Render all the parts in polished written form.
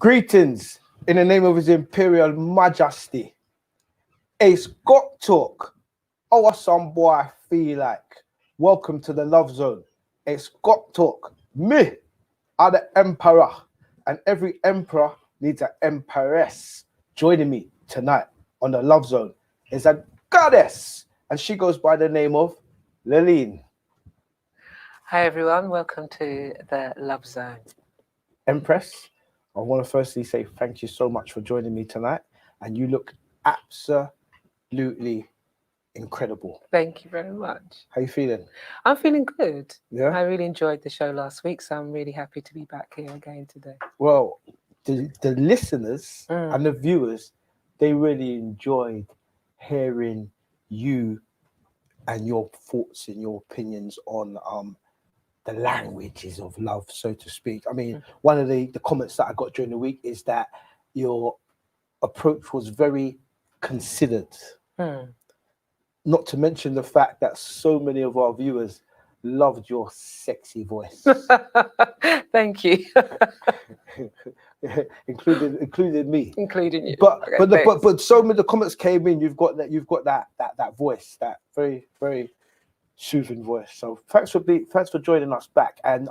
Greetings in the name of His Imperial Majesty. Ace got talk. Oh, some boy I feel like. Welcome to the Love Zone. Ace got talk. Me are the Emperor, and every Emperor needs an Empress. Joining me tonight on the Love Zone is a goddess, and she goes by the name of Leline. Hi everyone, welcome to the Love Zone. Empress, I want to firstly say thank you so much for joining me tonight, and you look absolutely incredible. Thank you very much. How you feeling? I'm feeling good. Yeah? I really enjoyed the show last week, so I'm really happy to be back here again today. Well, the listeners and the viewers, they really enjoyed hearing you and your thoughts and your opinions on the languages of love, so to speak. I mean, one of the comments that I got during the week is that your approach was very considered. Not to mention the fact that so many of our viewers loved your sexy voice. Thank you. including me. Including you. But Okay, but so many of the comments came in, you've got that voice, that very, very soothing voice. So thanks for joining us back. And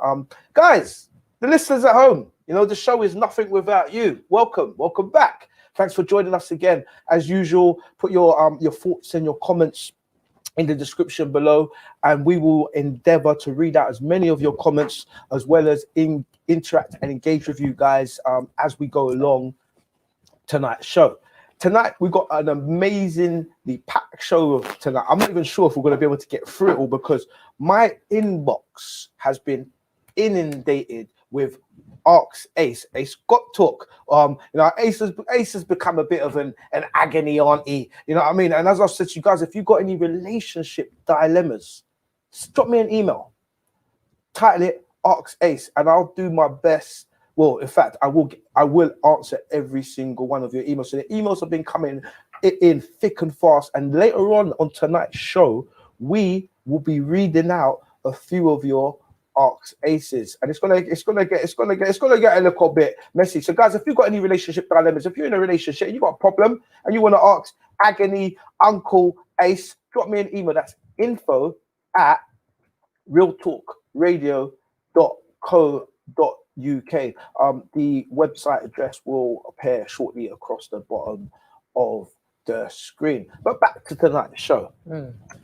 guys, the listeners at home, you know, the show is nothing without you. Welcome back. Thanks for joining us again. As usual, put your thoughts and your comments in the description below, and we will endeavor to read out as many of your comments as well as interact and engage with you guys as we go along tonight's show. Tonight we've got an amazingly packed show tonight. I'm not even sure if we're going to be able to get through it all because my inbox has been inundated with Ask Ace. Ace got talk. You know, Ace has become a bit of an agony auntie. You know what I mean? And as I've said to you guys, if you've got any relationship dilemmas, drop me an email. Title it Ask Ace, and I'll do my best. Well, in fact, I will answer every single one of your emails. So the emails have been coming in thick and fast. And later on tonight's show, we will be reading out a few of your Ask Aces, and it's gonna get a little bit messy. So, guys, if you've got any relationship dilemmas, if you're in a relationship, you've got a problem, and you want to ask Agony Uncle Ace, drop me an email. That's info@realtalkradio.co.uk. The website address will appear shortly across the bottom of the screen. But back to tonight's show.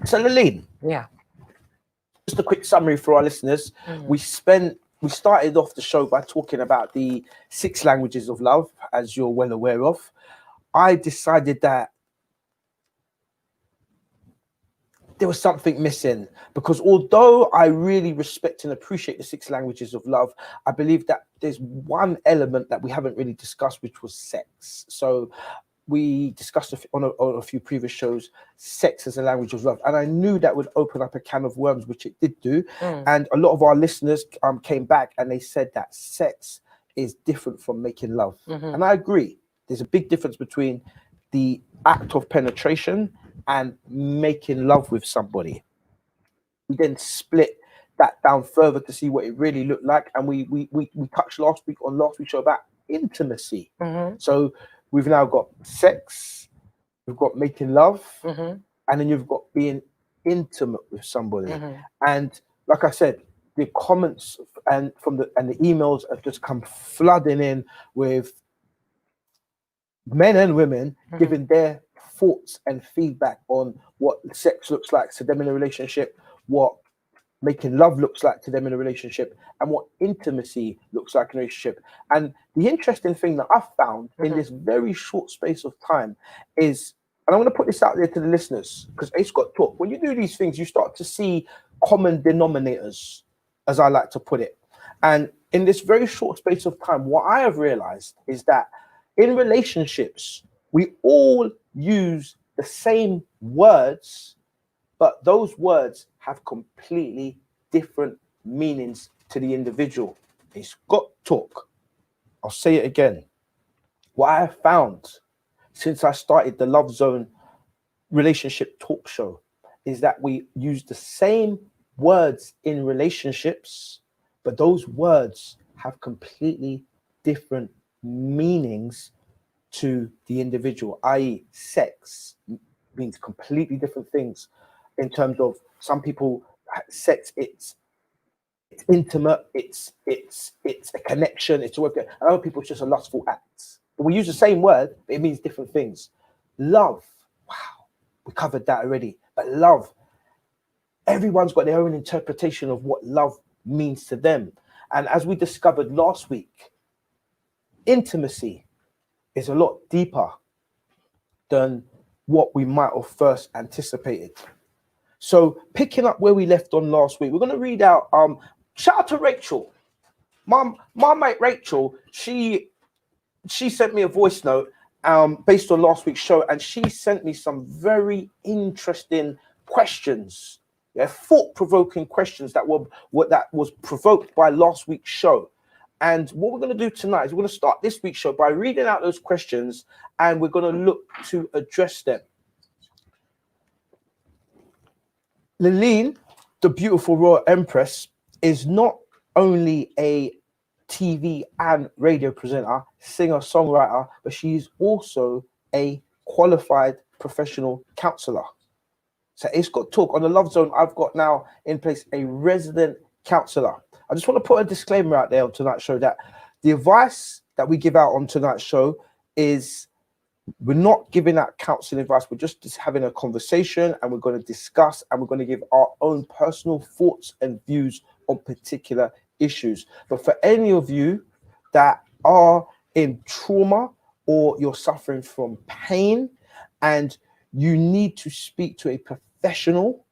So, Leline. Yeah. Just a quick summary for our listeners. We started off the show by talking about the 6 languages of love, as you're well aware of. I decided that there was something missing because although I really respect and appreciate the 6 languages of love, I believe that there's one element that we haven't really discussed, which was sex. So we discussed on a few previous shows, sex as a language of love. And I knew that would open up a can of worms, which it did do. And a lot of our listeners came back and they said that sex is different from making love. And I agree. There's a big difference between the act of penetration and making love with somebody. We then split that down further to see what it really looked like. And we touched last week's show about intimacy. So we've now got sex, we've got making love, and then you've got being intimate with somebody. And like I said, the comments and the emails have just come flooding in with men and women giving their thoughts and feedback on what sex looks like to them in a relationship, what making love looks like to them in a relationship, and what intimacy looks like in a relationship. And the interesting thing that I've found in this very short space of time is, and I'm going to put this out there to the listeners, because Ace got talk. When you do these things, you start to see common denominators, as I like to put it. And in this very short space of time, what I have realized is that in relationships, we all use the same words, but those words have completely different meanings to the individual. It's got talk. I'll say it again. What I have found since I started the Love Zone relationship talk show is that we use the same words in relationships, but those words have completely different meanings to the individual, i.e., sex means completely different things in terms of some people sex it's intimate, it's a connection, it's a work. And other people it's just a lustful act. But we use the same word, but it means different things. Love, wow, we covered that already. But love, everyone's got their own interpretation of what love means to them. And as we discovered last week, intimacy is a lot deeper than what we might have first anticipated. So picking up where we left on last week, we're going to read out shout out to Rachel. My mate Rachel, she sent me a voice note based on last week's show, and she sent me some very interesting questions, thought-provoking questions that was provoked by last week's show. And what we're going to do tonight is we're going to start this week's show by reading out those questions, and we're going to look to address them. Lileen, the beautiful royal empress, is not only a TV and radio presenter, singer, songwriter, but she's also a qualified professional counselor. So it's got talk on the Love Zone. I've got now in place a resident counselor. I just want to put a disclaimer out there on tonight's show that the advice that we give out on tonight's show is we're not giving out counseling advice. We're just having a conversation, and we're going to discuss, and we're going to give our own personal thoughts and views on particular issues. But for any of you that are in trauma or you're suffering from pain and you need to speak to a professional,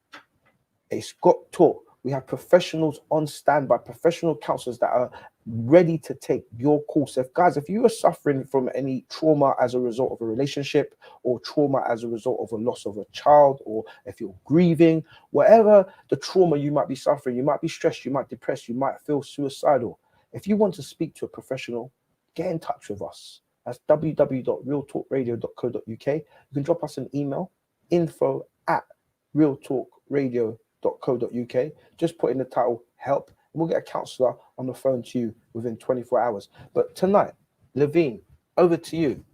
it's got talk. We have professionals on standby, professional counselors that are ready to take your call. So if you are suffering from any trauma as a result of a relationship, or trauma as a result of a loss of a child, or if you're grieving, whatever the trauma you might be suffering, you might be stressed, you might be depressed, you might feel suicidal. If you want to speak to a professional, get in touch with us. That's www.realtalkradio.co.uk. You can drop us an email, info@realtalkradio.co.uk. Just put in the title help, and we'll get a counselor on the phone to you within 24 hours. But tonight, Levine, over to you.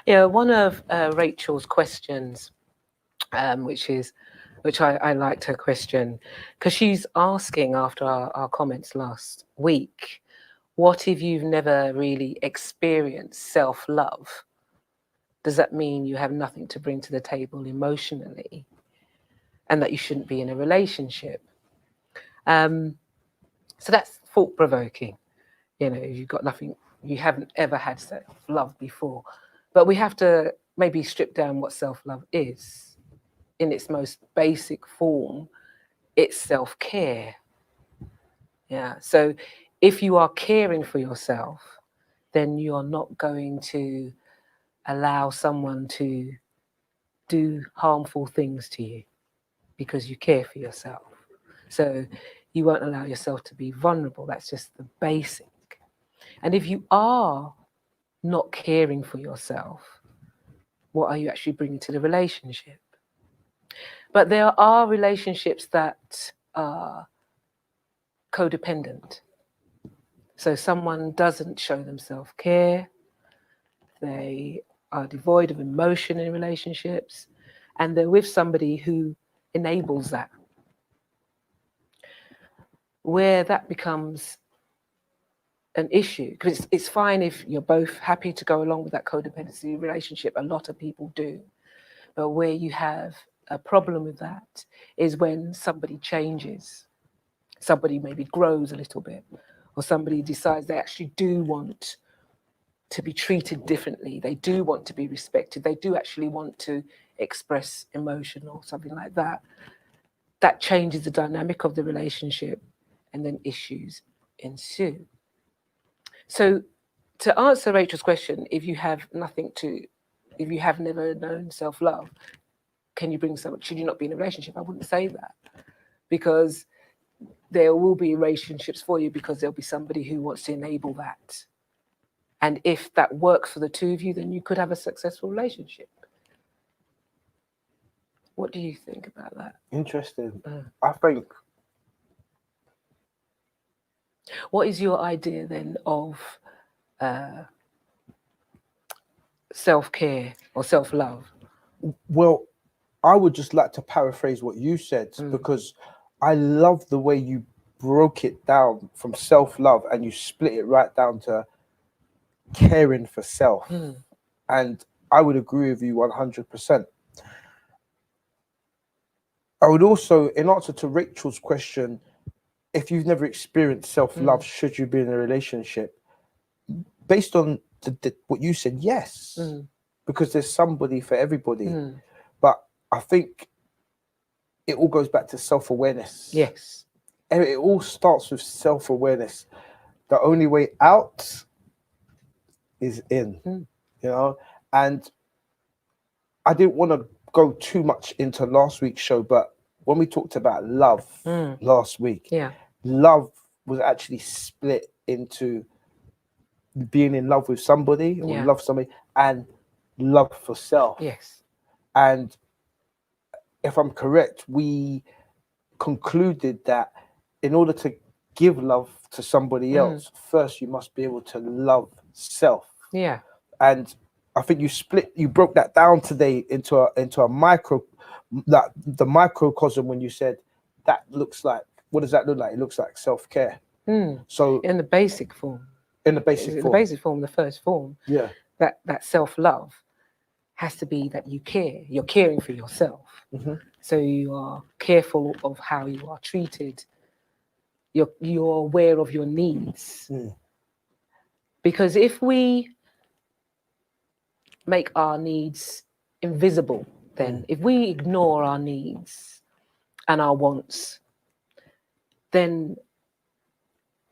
Yeah, one of Rachel's questions, which I liked her question, because she's asking after our comments last week, what if you've never really experienced self-love? Does that mean you have nothing to bring to the table emotionally, and that you shouldn't be in a relationship? So that's thought-provoking. You've got nothing, you haven't ever had self-love before. But we have to maybe strip down what self-love is. In its most basic form, it's self-care. Yeah. So if you are caring for yourself, then you are not going to allow someone to do harmful things to you because you care for yourself. So you won't allow yourself to be vulnerable. That's just the basic. And if you are not caring for yourself, what are you actually bringing to the relationship? But there are relationships that are codependent. So someone doesn't show them self-care, they are devoid of emotion in relationships, and they're with somebody who enables that. Where that becomes an issue, because it's fine if you're both happy to go along with that codependency relationship. A lot of people do. But where you have a problem with that is when somebody changes. Somebody maybe grows a little bit, or somebody decides they actually do want to be treated differently. They do want to be respected. They do actually want to express emotion or something like that. That changes the dynamic of the relationship, and then issues ensue. So to answer Rachel's question, if you have never known self-love, can you bring someone, should you not be in a relationship? I wouldn't say that, because there will be relationships for you, because there'll be somebody who wants to enable that. And if that works for the two of you, then you could have a successful relationship. What do you think about that? Interesting. I think. What is your idea then of self-care or self-love? Well, I would just like to paraphrase what you said, Mm. because I love the way you broke it down from self-love and you split it right down to caring for self. Mm. And I would agree with you 100%. I would also, in answer to Rachel's question, if you've never experienced self-love, should you be in a relationship? Based on what you said, yes, because there's somebody for everybody. But I think it all goes back to self-awareness. Yes. And it all starts with self-awareness. The only way out is in, you know? And I didn't want to go too much into last week's show, but when we talked about love last week, Yeah. love was actually split into being in love with somebody or Yeah. love somebody and love for self. Yes. And if I'm correct, we concluded that in order to give love to somebody else, first you must be able to love self. Yeah. And I think you broke that down today into a micro, that the microcosm, when you said that looks like, what does that look like? It looks like self-care. So in the basic form, in the basic form, the first form, yeah, that self-love has to be that you care. You're caring for yourself. So you are careful of how you are treated. You're aware of your needs. Because if we make our needs invisible, then if we ignore our needs and our wants, then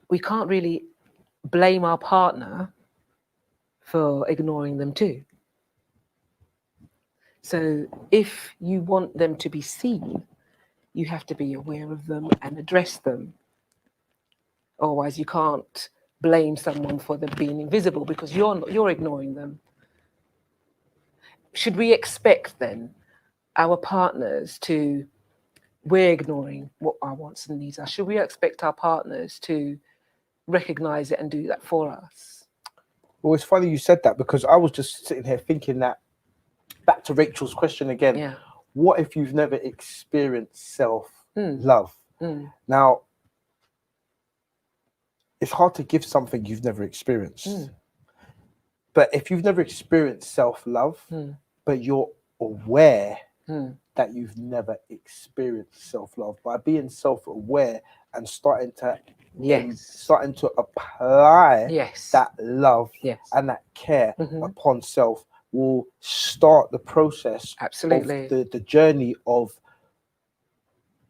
we can't really blame our partner for ignoring them too. So if you want them to be seen, you have to be aware of them and address them. Otherwise, you can't blame someone for them being invisible because you're ignoring them. Should we expect then our partners to, we're ignoring what our wants and needs are, should we expect our partners to recognize it and do that for us? Well, it's funny you said that, because I was just sitting here thinking that, back to Rachel's question again, Yeah. what if you've never experienced self-love? Now, it's hard to give something you've never experienced. But if you've never experienced self-love, but you're aware that you've never experienced self-love, by being self-aware and starting to apply that love and that care upon self, will start the process of the journey of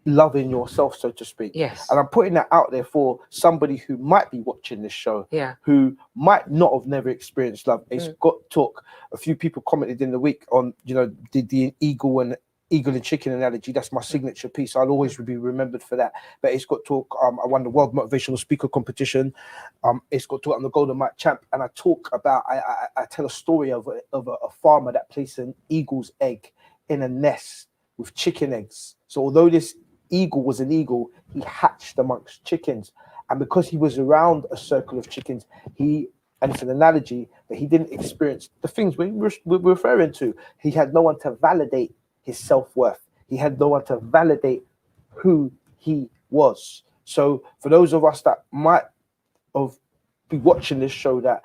loving yourself, so to speak. Yes. And I'm putting that out there for somebody who might be watching this show, who might not have never experienced love. It's got talk. A few people commented in the week on, the eagle and chicken analogy. That's my signature piece. I'll always be remembered for that. But it's got talk. I won the World Motivational Speaker competition. It's got talk. I'm the Golden Mike champ, and I talk about. I tell a story of a farmer that placed an eagle's egg in a nest with chicken eggs. So although this eagle was an eagle, he hatched amongst chickens, and because he was around a circle of chickens, and it's an analogy that he didn't experience the things we're referring to. He had no one to validate his self-worth. He had no one to validate who he was. So for those of us that might be watching this show that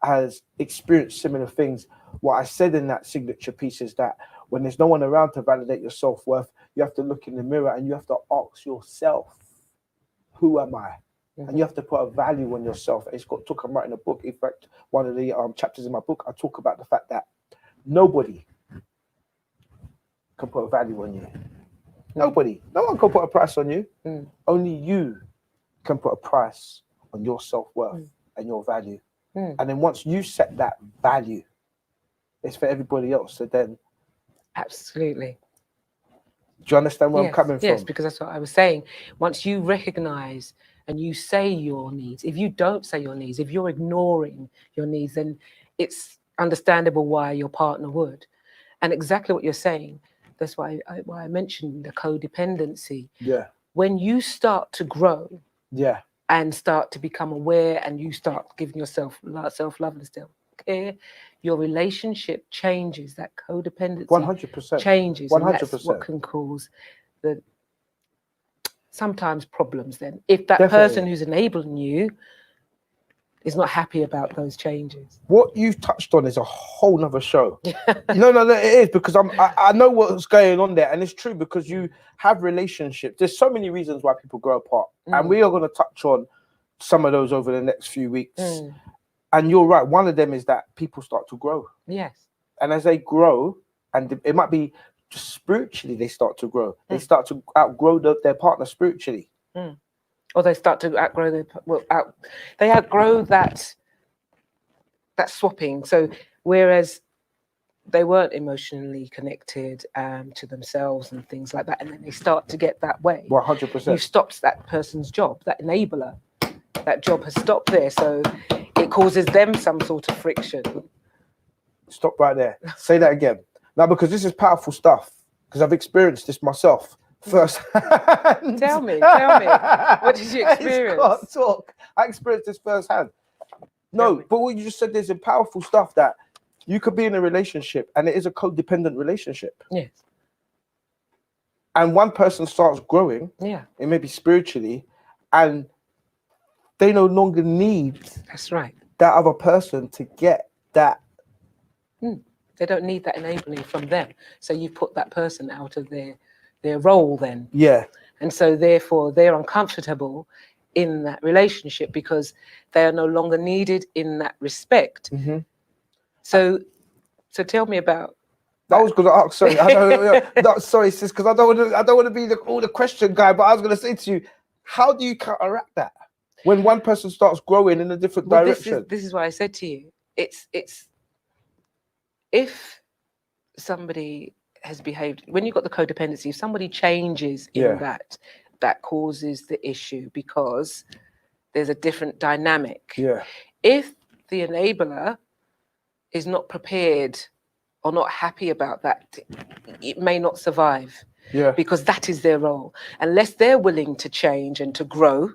has experienced similar things, what I said in that signature piece is that when there's no one around to validate your self-worth, you have to look in the mirror and you have to ask yourself, who am I? And you have to put a value on yourself. It's got talk. I'm writing a book. In fact, one of the chapters in my book, I talk about the fact that nobody can put a value on you. Nobody. No one can put a price on you. Only you can put a price on your self-worth and your value. And then once you set that value, it's for everybody else. So then, absolutely. Do you understand where I'm coming from? Yes, because that's what I was saying. Once you recognize and you say your needs, if you don't say your needs, if you're ignoring your needs, then it's understandable why your partner would. And exactly what you're saying, that's why I mentioned the codependency. Yeah. When you start to grow and start to become aware, and you start giving yourself self-love and self-care, your relationship changes. That codependency 100%. changes, and that's 100%. what can cause the sometimes problems. Then, if that Definitely. person who's enabling you is not happy about those changes. What you've touched on is a whole nother show. No, it is, because I know what's going on there, and it's true, because you have relationships. There's so many reasons why people grow apart, and we are going to touch on some of those over the next few weeks. And you're right. One of them is that people start to grow. Yes. And as they grow, and it might be just spiritually, they start to grow. They start to outgrow their partner spiritually. Or they start to outgrow they outgrow that swapping. So whereas they weren't emotionally connected to themselves and things like that, and then they start to get that way. 100%. You've stopped that person's job, that enabler. That job has stopped there, so it causes them some sort of friction. Stop right there. Say that again. Now, because this is powerful stuff, because I've experienced this myself first. Tell me. What did you experience? I can't talk. I experienced this firsthand. No, but what you just said, there's a powerful stuff that you could be in a relationship, and it is a codependent relationship. Yes. And one person starts growing, it may be spiritually, and they no longer need that's right, that other person to get that. They don't need that enabling from them. So you put that person out of their role then. Yeah. And so therefore they're uncomfortable in that relationship because they are no longer needed in that respect. So tell me about that. I was going to ask, sorry, I don't, no, sorry, sis, because I don't want to be all the question guy, but I was going to say to you, how do you counteract that when one person starts growing in a different direction? This is what I said to you. It's if somebody has behaved, when you've got the codependency, if somebody changes in that causes the issue because there's a different dynamic. If the enabler is not prepared or not happy about that, it may not survive. Because that is their role. Unless they're willing to change and to grow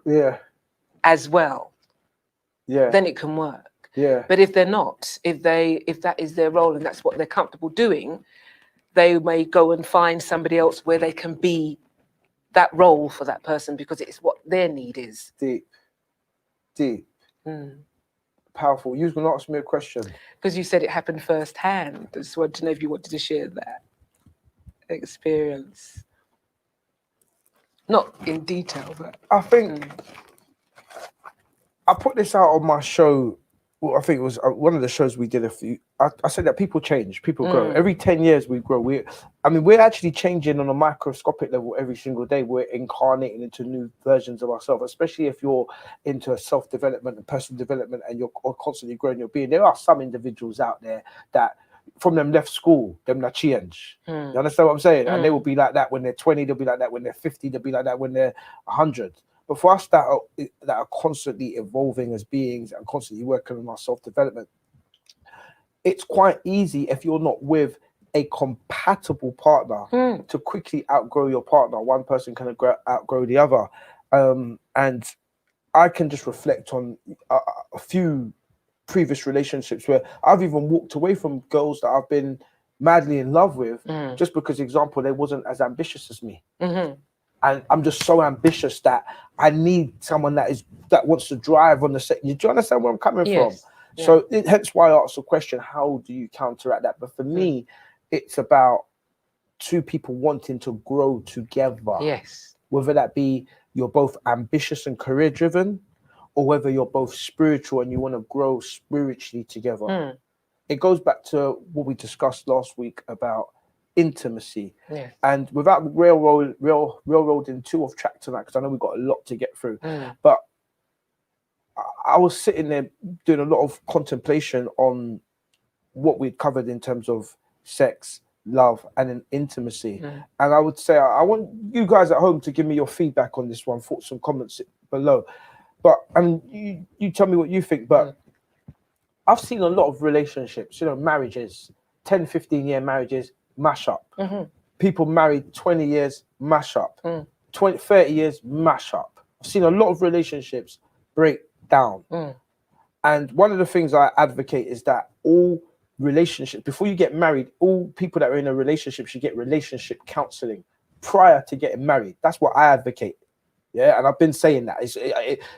as well, then it can work. But if they're not, if that is their role and that's what they're comfortable doing, they may go and find somebody else where they can be that role for that person because it's what their need is. Deep. Powerful. You was going to ask me a question. Because you said it happened firsthand. I just wanted to know if you wanted to share that experience. Not in detail, but... I think I put this out on my show. Well, I think it was one of the shows we did I said that people change, people grow. Every 10 years we grow. We're actually changing on a microscopic level every single day. We're incarnating into new versions of ourselves, especially if you're into self-development and personal development and you're constantly growing your being. There are some individuals out there that from them left school, them not change. You understand what I'm saying? And they will be like that when they're 20, they'll be like that when they're 50, they'll be like that when they're 100. But for us that are constantly evolving as beings and constantly working on our self-development, it's quite easy if you're not with a compatible partner to quickly outgrow your partner. One person can outgrow the other. And I can just reflect on a few previous relationships where I've even walked away from girls that I've been madly in love with just because, example, they wasn't as ambitious as me. And I'm just so ambitious that I need someone that wants to drive on the set. Do you understand where I'm coming from? So hence why I asked the question, how do you counteract that? But for me, it's about two people wanting to grow together. Whether that be you're both ambitious and career driven, or whether you're both spiritual and you want to grow spiritually together. It goes back to what we discussed last week about intimacy. And without railroading too off track tonight, because I know we've got a lot to get through, but I was sitting there doing a lot of contemplation on what we'd covered in terms of sex, love, and an intimacy. And I would say I want you guys at home to give me your feedback on this one, thoughts and comments below. But you tell me what you think. But I've seen a lot of relationships, marriages, 10, 15-year marriages, mash up. People married 20 years, mash up. 20, 30 years, mash up. I've seen a lot of relationships break down. Mm. And one of the things I advocate is that all relationships, before you get married, all people that are in a relationship should get relationship counseling prior to getting married. That's what I advocate. Yeah, and I've been saying that.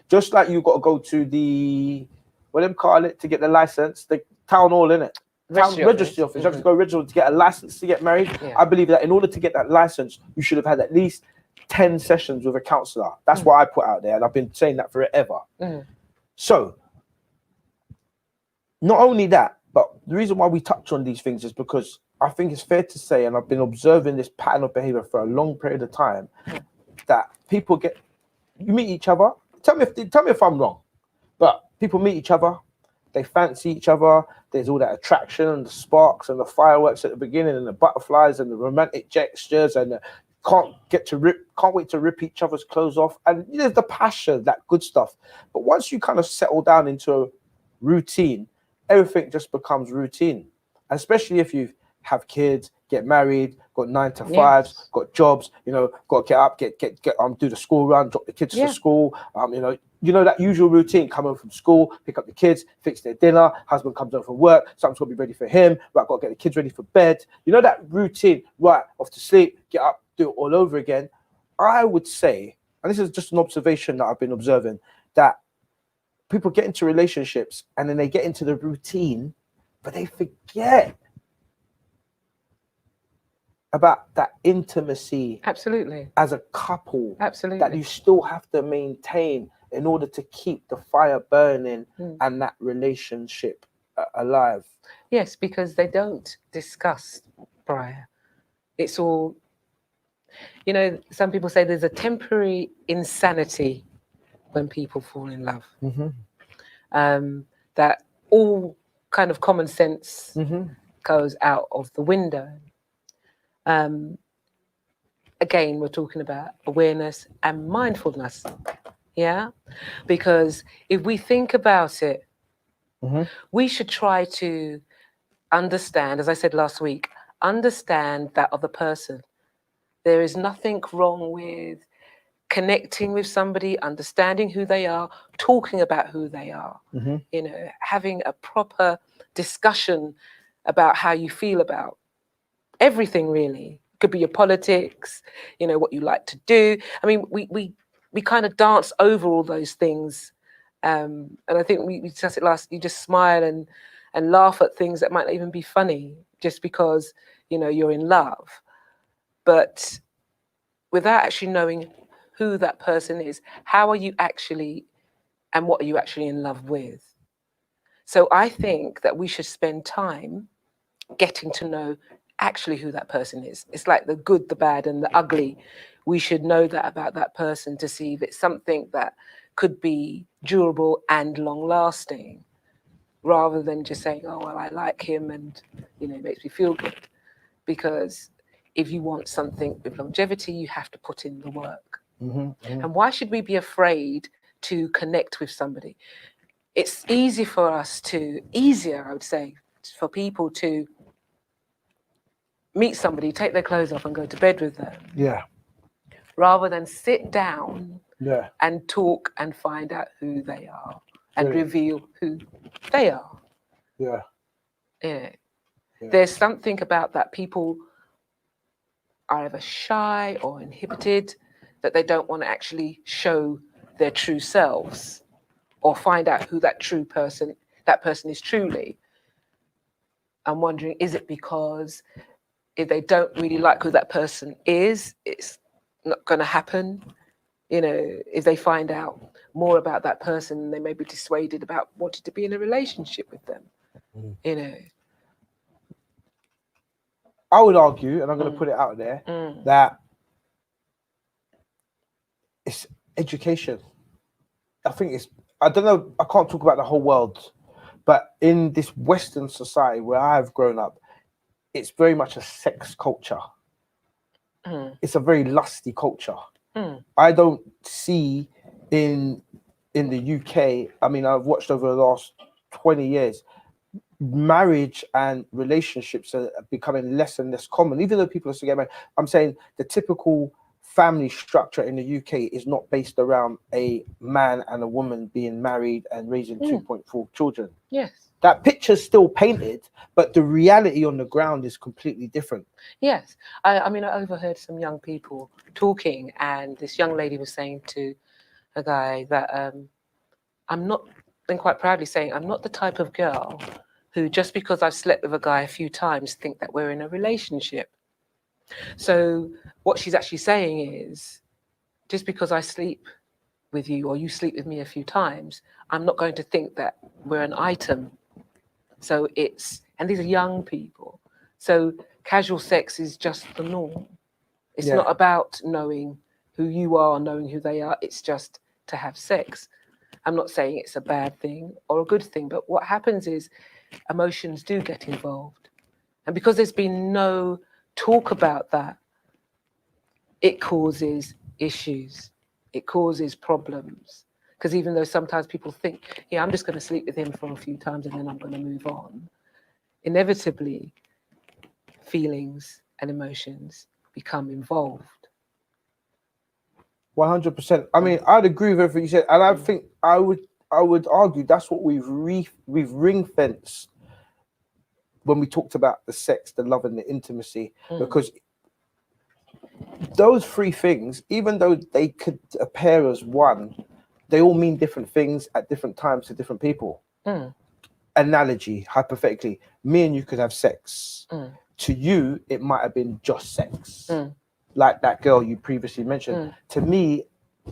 Just like you got to go to the, what them call it, to get the license, the town hall, innit? Registry office. You have to go register to get a license to get married. Yeah. I believe that in order to get that license, you should have had at least 10 sessions with a counselor. That's what I put out there, and I've been saying that forever. So, not only that, but the reason why we touch on these things is because I think it's fair to say, and I've been observing this pattern of behavior for a long period of time, that people you meet each other. Tell me if I'm wrong, but people meet each other, they fancy each other. There's all that attraction and the sparks and the fireworks at the beginning and the butterflies and the romantic gestures and can't wait to rip each other's clothes off. And there's the passion, that good stuff. But once you kind of settle down into a routine, everything just becomes routine. And especially if you have kids, get married, got 9 to 5s, got jobs, got to get up, get do the school run, drop the kids to school, that usual routine, come home from school, pick up the kids, fix their dinner, husband comes home from work, something's got to be ready for him, right, got to get the kids ready for bed. That routine, right, off to sleep, get up, do it all over again. I would say, and this is just an observation that I've been observing, that people get into relationships and then they get into the routine, but they forget about that intimacy. Absolutely. As a couple. Absolutely. That you still have to maintain in order to keep the fire burning and that relationship alive. Yes, because they don't discuss prior. It's all, some people say there's a temporary insanity when people fall in love. That all kind of common sense goes out of the window. Again, we're talking about awareness and mindfulness. Yeah, because if we think about it, we should try to understand, as I said last week, understand that other person. There is nothing wrong with connecting with somebody, understanding who they are, talking about who they are, having a proper discussion about how you feel about everything, really. It could be your politics, what you like to do. I mean, we kind of dance over all those things. And I think we discussed it last, you just smile and laugh at things that might not even be funny just because, you're in love. But without actually knowing who that person is, how are you actually, and what are you actually in love with? So I think that we should spend time getting to know actually who that person is. It's like the good, the bad, and the ugly. We should know that about that person to see if it's something that could be durable and long-lasting, rather than just saying, oh, well, I like him and, it makes me feel good. Because if you want something with longevity, you have to put in the work. And why should we be afraid to connect with somebody? It's easier, I would say, for people to meet somebody, take their clothes off and go to bed with them. Yeah. Rather than sit down and talk and find out who they are and reveal who they are. Yeah. There's something about that people are either shy or inhibited, that they don't want to actually show their true selves or find out who that person is truly. I'm wondering, is it because if they don't really like who that person is, it's not going to happen? If they find out more about that person, they may be dissuaded about wanting to be in a relationship with them. I would argue, and I'm going to put it out there, that it's education. I think I don't know, I can't talk about the whole world, but in this Western society where I've grown up, it's very much a sex culture. It's a very lusty culture. I don't see in the UK, I mean, I've watched over the last 20 years, marriage and relationships are becoming less and less common, even though people are still getting married. I'm saying the typical family structure in the UK is not based around a man and a woman being married and raising 2.4 children. Yes. That picture's still painted, but the reality on the ground is completely different. Yes. I mean, I overheard some young people talking, and this young lady was saying to a guy that I'm not, and quite proudly saying, I'm not the type of girl who, just because I've slept with a guy a few times, think that we're in a relationship. So what she's actually saying is, just because I sleep with you or you sleep with me a few times, I'm not going to think that we're an item. So and these are young people. So casual sex is just the norm. It's Yeah. not about knowing who you are, knowing who they are. It's just to have sex. I'm not saying it's a bad thing or a good thing, but what happens is emotions do get involved. And because there's been no talk about that, it causes issues. It causes problems. Because even though sometimes people think, yeah, I'm just going to sleep with him for a few times and then I'm going to move on, inevitably feelings and emotions become involved. 100%. I mean, I'd agree with everything you said, and I think I would argue that's what we've ring fenced when we talked about the sex, the love, and the intimacy, because those three things, even though they could appear as one, they all mean different things at different times to different people. Analogy, hypothetically, me and you could have sex. To you, it might have been just sex. Like that girl you previously mentioned. To me,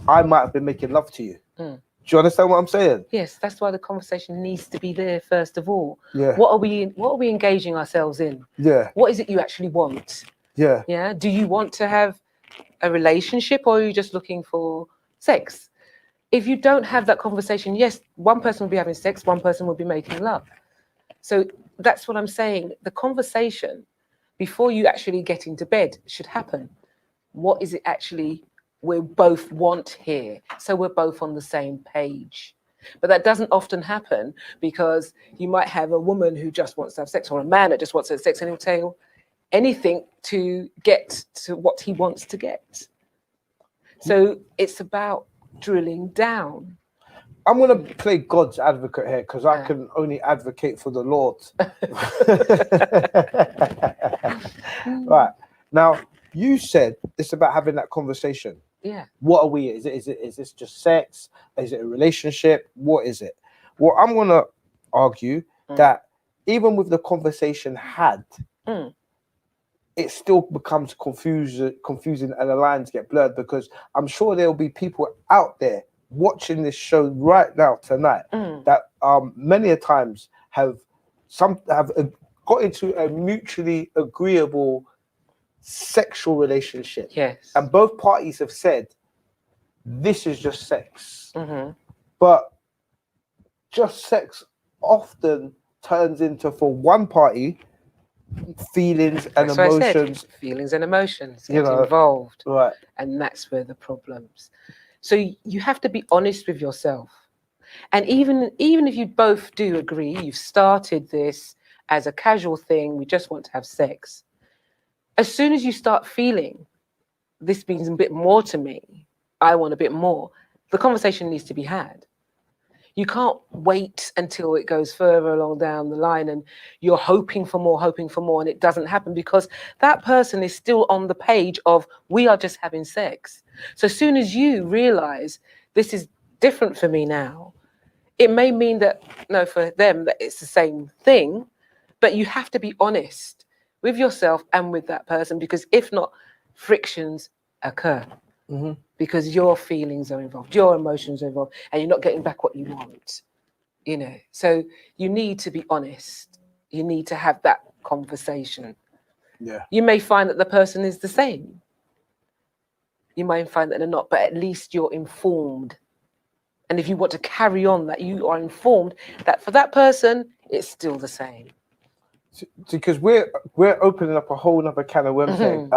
I might have been making love to you. Do you understand what I'm saying? Yes, that's why the conversation needs to be there first of all. Yeah. What are we engaging ourselves in? Yeah. What is it you actually want? Yeah. Yeah. Do you want to have a relationship, or are you just looking for sex? If you don't have that conversation, yes, one person will be having sex, one person will be making love. So that's what I'm saying. The conversation before you actually get into bed should happen. What is it actually we both want here? So we're both on the same page. But that doesn't often happen, because you might have a woman who just wants to have sex, or a man that just wants to have sex, and he'll tell anything to get to what he wants to get. So it's about drilling down. I'm going to play God's advocate here, because I can only advocate for the Lord. Right. Now, you said it's about having that conversation. Yeah. What are we? Is this just sex? Is it a relationship? What is it? Well, I'm going to argue that even with the conversation had, it still becomes confusing and the lines get blurred, because I'm sure there'll be people out there watching this show right now tonight that many a times have got into a mutually agreeable sexual relationship. Yes. And both parties have said this is just sex. But just sex often turns into, for one party, feelings and That's what I said. emotions. Feelings and emotions get involved. Right. And that's where the problems. So you have to be honest with yourself. And even if you both do agree, you've started this as a casual thing, we just want to have sex. As soon as you start feeling this means a bit more to me, I want a bit more, the conversation needs to be had. You can't wait until it goes further along down the line and you're hoping for more, and it doesn't happen, because that person is still on the page of we are just having sex. So as soon as you realize this is different for me now, it may mean that, no, for them, that it's the same thing, but you have to be honest with yourself and with that person, because if not, frictions occur. Because your feelings are involved, your emotions are involved, and you're not getting back what you want, So you need to be honest. You need to have that conversation. Yeah. You may find that the person is the same. You might find that they're not, but at least you're informed. And if you want to carry on, that you are informed that for that person, it's still the same. Because we're opening up a whole other can of worms here.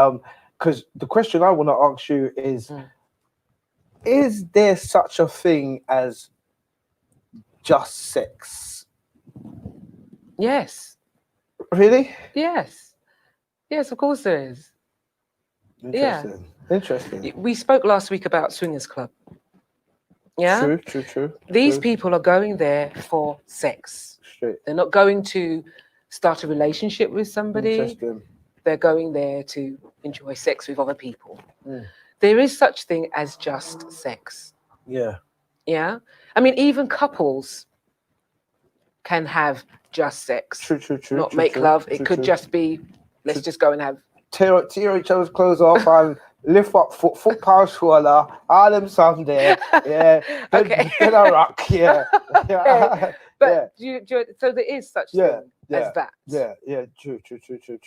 Because the question I want to ask you is there such a thing as just sex? Yes. Really? Yes. Yes, of course there is. Interesting. Interesting. We spoke last week about Swingers Club. Yeah. True. These true. people are going there for sex. Straight. They're not going to start a relationship with somebody. Interesting. They're going there to enjoy sex with other people. Mm. There is such thing as just sex. Yeah. Yeah. I mean, even couples can have just sex. True. Not true, make true, love. true, It could true. just be, let's just go and have. Tear each other's clothes off and lift up foot power shoulder. All them sound there. Yeah. Okay. Then I rock. Yeah. Okay. But yeah. so there is such Yeah, thing as that. Yeah. True.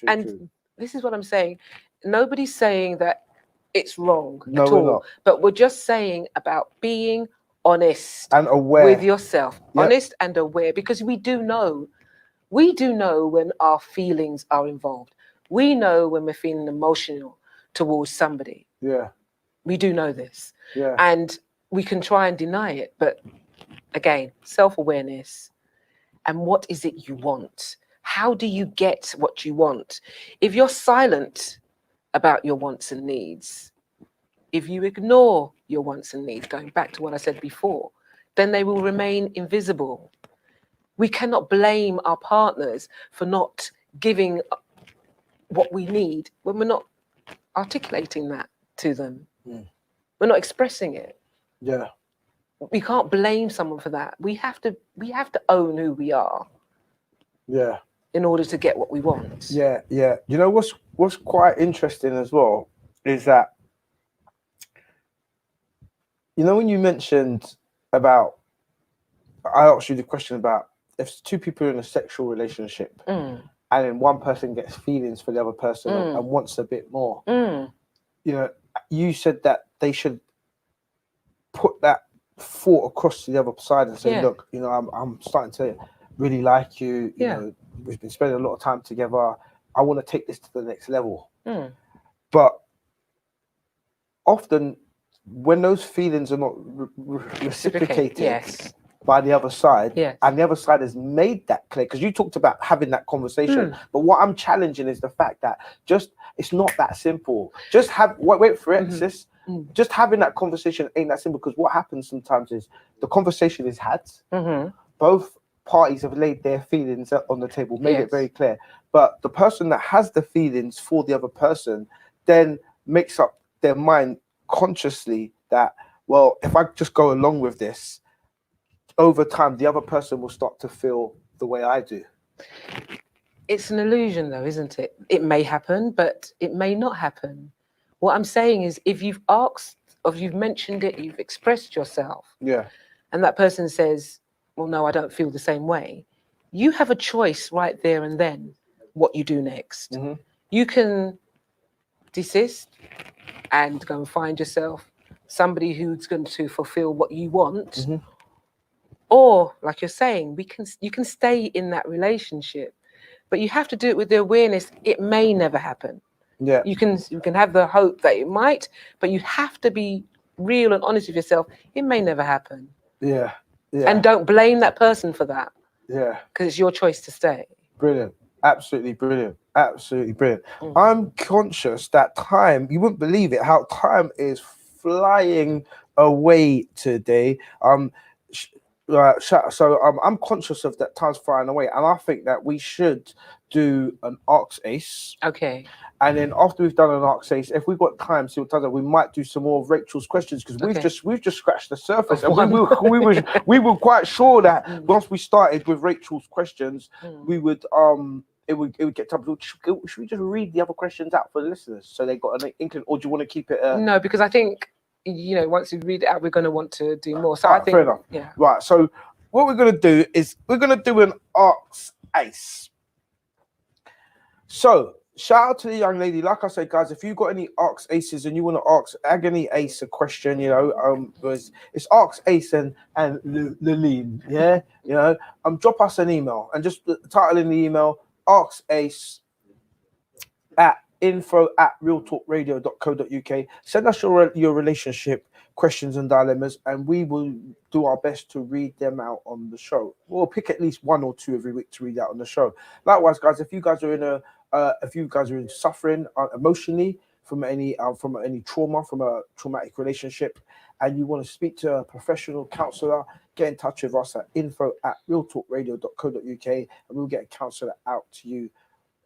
And true. this is what I'm saying. Nobody's saying that it's wrong No, at we're all. not. But we're just saying about being honest And aware. with yourself, Yep. honest and aware, because we do know when our feelings are involved. We know when we're feeling emotional towards somebody. Yeah. We do know this. Yeah. And we can try and deny it. But again, self-awareness and what is it you want? How do you get what you want? If you're silent about your wants and needs, if you ignore your wants and needs, going back to what I said before, then they will remain invisible. We cannot blame our partners for not giving what we need when we're not articulating that to them. Mm. We're not expressing it. Yeah. We can't blame someone for that. We have to own who we are Yeah. in order to get what we want. Yeah. You know what's quite interesting as well is that, you know, when you mentioned about, I asked you the question about if two people are in a sexual relationship and then one person gets feelings for the other person and wants a bit more, you know, you said that they should put that thought across to the other side and say, look, you know, I'm starting to really like you. You know, we've been spending a lot of time together. I want to take this to the next level. But often when those feelings are not reciprocated by the other side, and the other side has made that clear, because you talked about having that conversation, but what I'm challenging is the fact that it's not that simple. Just wait for it, sis. Just having that conversation ain't that simple, because what happens sometimes is the conversation is had. Both parties have laid their feelings on the table, made it very clear. But the person that has the feelings for the other person then makes up their mind consciously that, well, if I just go along with this, over time, the other person will start to feel the way I do. It's an illusion, though, isn't it? It may happen, but it may not happen. What I'm saying is, if you've asked, or you've mentioned it, you've expressed yourself, and that person says, well, no, I don't feel the same way, you have a choice right there and then what you do next. You can desist and go and find yourself somebody who's going to fulfill what you want. Or, like you're saying, you can stay in that relationship, but you have to do it with the awareness it may never happen. You can have the hope that it might, but you have to be real and honest with yourself. It may never happen. And don't blame that person for that. Because it's your choice to stay. Brilliant. Absolutely brilliant. I'm conscious that time, you wouldn't believe it, how time is flying away today. So I'm conscious of that time's flying away, and I think that we should do an Arcs Ace. Okay. And then after we've done an Arcs Ace, if we've got time, we might do some more of Rachel's questions, because we've just scratched the surface, and we were quite sure that once we started with Rachel's questions, we would it would get to. Should we just read the other questions out for the listeners so they got an inkling, or do you want to keep it? No, because I think, you know, once we read it out, we're going to want to do more. So I think, fair enough. Right. So what we're going to do is we're going to do an Arcs Ace. So shout out to the young lady. Like I said, guys, if you've got any Arcs Aces and you want to ask Agony Ace a question, you know, it's Arcs Ace and Lillian, yeah, you know, drop us an email, and just the title in the email, Arcs Ace at info@realtalkradio.co.uk. Send us your relationship questions and dilemmas, and we will do our best to read them out on the show. We'll pick at least one or two every week to read out on the show. Likewise, guys, if you guys are suffering emotionally, from any trauma, from a traumatic relationship, and you want to speak to a professional counselor, get in touch with us at info@realtalkradio.co.uk, and we'll get a counselor out to you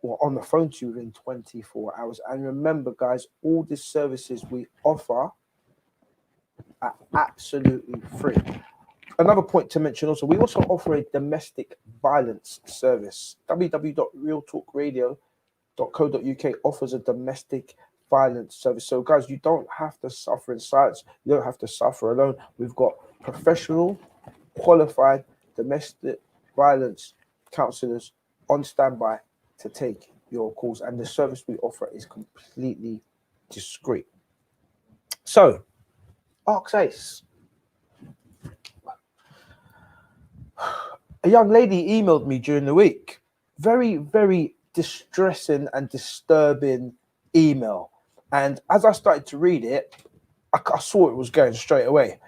or on the phone to you within 24 hours. And remember, guys, all these services we offer are absolutely free. Another point to mention also, we also offer a domestic violence service. www.realtalkradio.co.uk offers a domestic violence service. So guys, you don't have to suffer in silence. You don't have to suffer alone. We've got professional, qualified domestic violence counselors on standby to take your calls, and the service we offer is completely discreet. So, Ask Ace. A young lady emailed me during the week. Very, very distressing and disturbing email. And as I started to read it, I saw it was going straight away.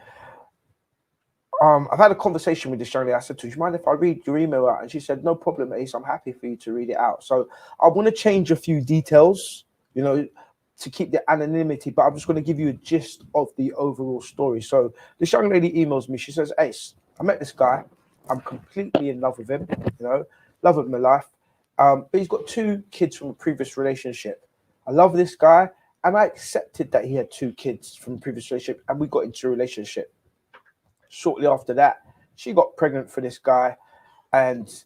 I've had a conversation with this young lady. I said to her, "Do you mind if I read your email out?" And she said, "No problem, Ace. I'm happy for you to read it out." So I want to change a few details, to keep the anonymity, but I'm just going to give you a gist of the overall story. So this young lady emails me. She says, "Ace, I met this guy. I'm completely in love with him, love of my life. But he's got 2 kids from a previous relationship. I love this guy, and I accepted that he had 2 kids from a previous relationship, and we got into a relationship. Shortly after that, she got pregnant for this guy, and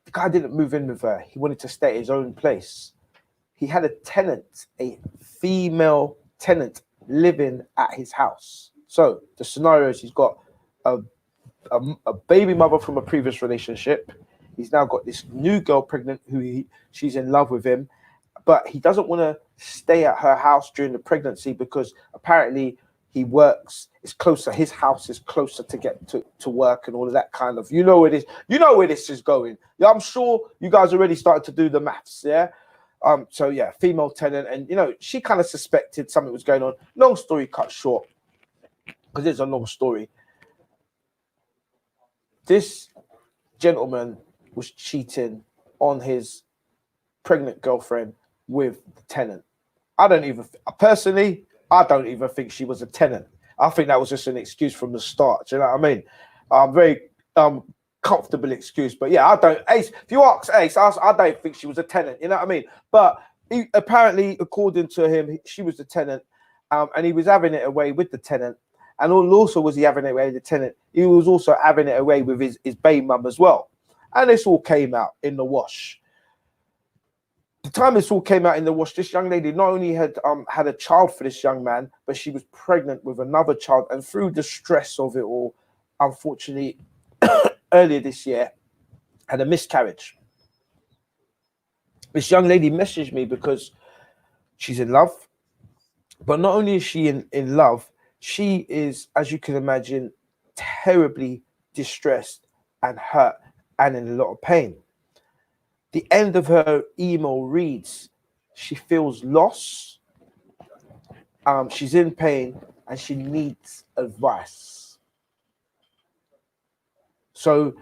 the guy didn't move in with her. He wanted to stay at his own place. He had a tenant, a female tenant, living at his house. So the scenario is he's got a baby mother from a previous relationship. He's now got this new girl pregnant she's in love with him, but he doesn't want to stay at her house during the pregnancy because apparently he works, it's closer, his house is closer to get to work and all of that kind of, where this is going. Yeah, I'm sure you guys already started to do the maths, yeah? So yeah, female tenant, and she kind of suspected something was going on. Long story cut short, because it's a long story. This gentleman was cheating on his pregnant girlfriend with the tenant. I don't even think she was a tenant. I think that was just an excuse from the start. Do you know what I mean? Very comfortable excuse. But yeah, Ace, if you ask Ace, I don't think she was a tenant. You know what I mean? But apparently, according to him, she was the tenant, and he was having it away with the tenant. And also was he having it away with the tenant, he was also having it away with his baby mum as well. And this all came out in the wash. The time this all came out in the wash, this young lady not only had had a child for this young man, but she was pregnant with another child. And through the stress of it all, unfortunately, earlier this year, had a miscarriage. This young lady messaged me because she's in love. But not only is she in love, she is, as you can imagine, terribly distressed and hurt and in a lot of pain. The end of her email reads, she feels loss, she's in pain, and she needs advice. So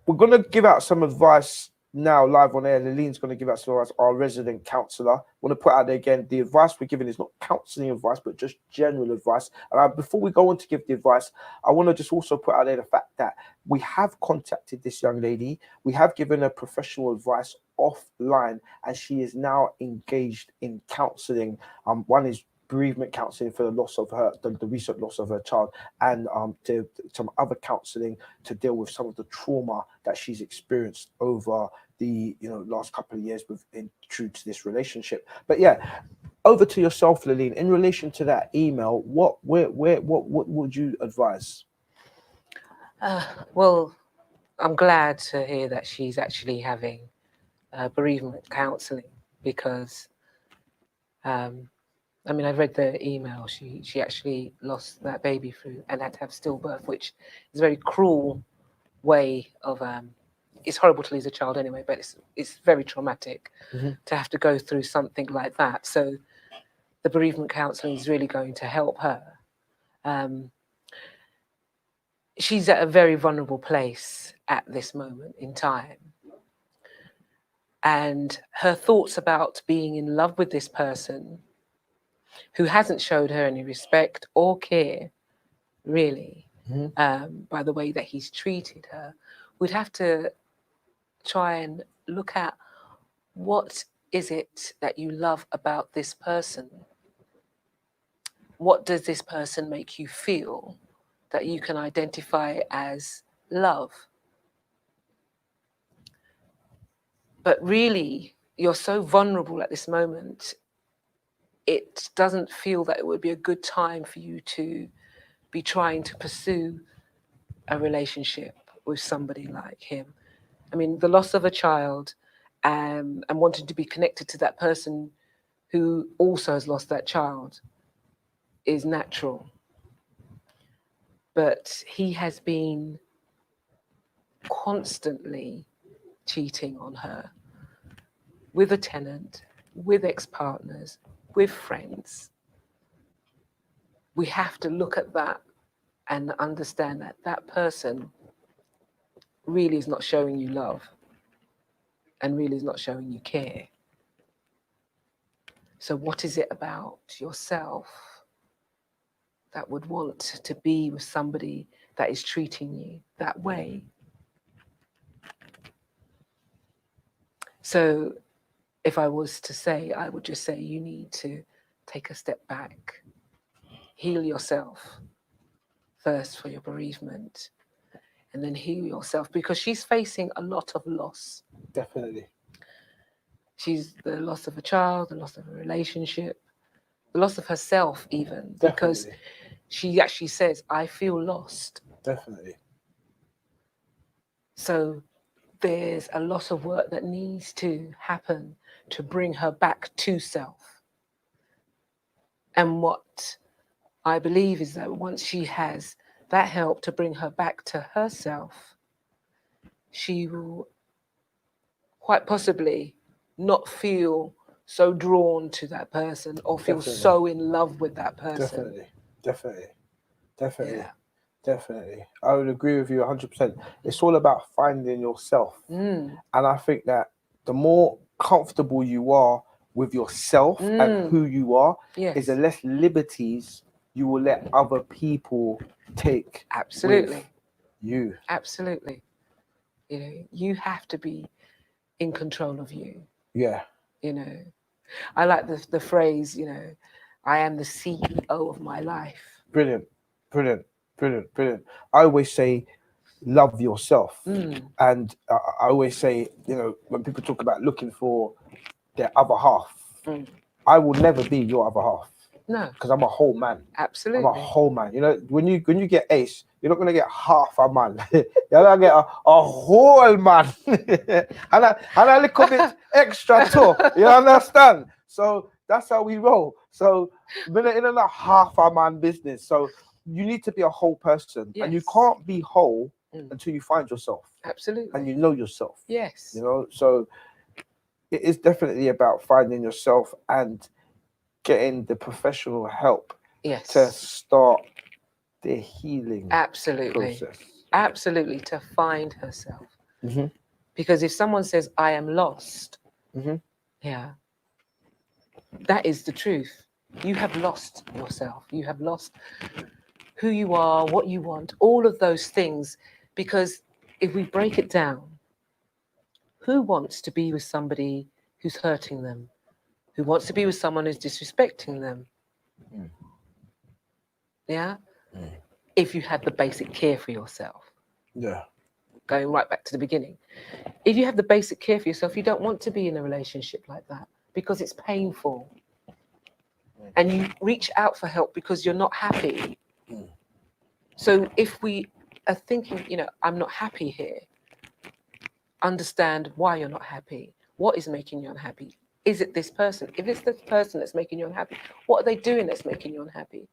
we're going to give out some advice now live on air. Lillian's going to give out some advice, our resident counsellor. I want to put out there again, the advice we're giving is not counselling advice, but just general advice. And before we go on to give the advice, I want to just also put out there the fact that we have contacted this young lady. We have given her professional advice offline, and she is now engaged in counselling. One is bereavement counselling for the loss of the recent loss of her child, and some other counselling to deal with some of the trauma that she's experienced over the last couple of years true to this relationship. But yeah, over to yourself, Lillian. In relation to that email, what would you advise? Well, I'm glad to hear that she's actually having bereavement counselling, because I've read the email. She actually lost that baby through and had to have stillbirth, which is a very cruel way of. It's horrible to lose a child anyway, but it's very traumatic to have to go through something like that. So the bereavement counselling is really going to help her. She's at a very vulnerable place at this moment in time. And her thoughts about being in love with this person who hasn't showed her any respect or care, really, by the way that he's treated her, we'd have to try and look at what is it that you love about this person? What does this person make you feel that you can identify as love? But really, you're so vulnerable at this moment, it doesn't feel that it would be a good time for you to be trying to pursue a relationship with somebody like him. I mean, the loss of a child and wanting to be connected to that person who also has lost that child is natural. But he has been constantly cheating on her with a tenant, with ex-partners, with friends. We have to look at that and understand that that person really is not showing you love and really is not showing you care. So what is it about yourself that would want to be with somebody that is treating you that way? So if I was to say, I would just say you need to take a step back, heal yourself first for your bereavement, and then heal yourself, because she's facing a lot of loss. Definitely. She's the loss of a child, the loss of a relationship, the loss of herself even, because Definitely. she actually says, I feel lost. Definitely. So there's a lot of work that needs to happen to bring her back to self. And what I believe is that once she has that help to bring her back to herself, she will quite possibly not feel so drawn to that person or feel Definitely. so in love with that person. Definitely. Definitely. Definitely. Yeah. Definitely. I would agree with you 100%. It's all about finding yourself. And I think that the more comfortable you are with yourself and who you are, Yes. is the less liberties you will let other people take. Absolutely. With you. Absolutely. You know, you have to be in control of you. Yeah. You know, I like the phrase, you know, I am the CEO of my life. Brilliant. Brilliant. Brilliant. Brilliant. I always say, love yourself. And I always say, you know, when people talk about looking for their other half, I will never be your other half. No. Because I'm a whole man. Absolutely. I'm a whole man. You know, when you get ace, you're not gonna get half a man. You're gonna get a whole man. and a little bit extra too. You understand? So that's how we roll. So we're in a half a man business. So you need to be a whole person. Yes. And you can't be whole until you find yourself. Absolutely. And you know yourself. Yes. You know, so it is definitely about finding yourself and getting the professional help to start the healing process. Absolutely, to find herself. Because if someone says, I am lost, yeah, that is the truth. You have lost yourself. You have lost who you are, what you want, all of those things. Because if we break it down, who wants to be with somebody who's hurting them? Who wants to be with someone who's disrespecting them? Yeah? If you have the basic care for yourself. Yeah. Going right back to the beginning. If you have the basic care for yourself, you don't want to be in a relationship like that because it's painful. And you reach out for help because you're not happy. So if we are thinking, you know, I'm not happy here, understand why you're not happy. What is making you unhappy? Is it this person? If it's this person that's making you unhappy, what are they doing that's making you unhappy?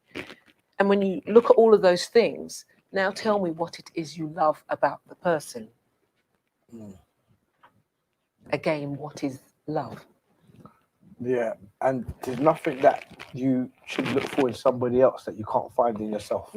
And when you look at all of those things, now tell me what it is you love about the person. Again, what is love? Yeah, and there's nothing that you should look for in somebody else that you can't find in yourself.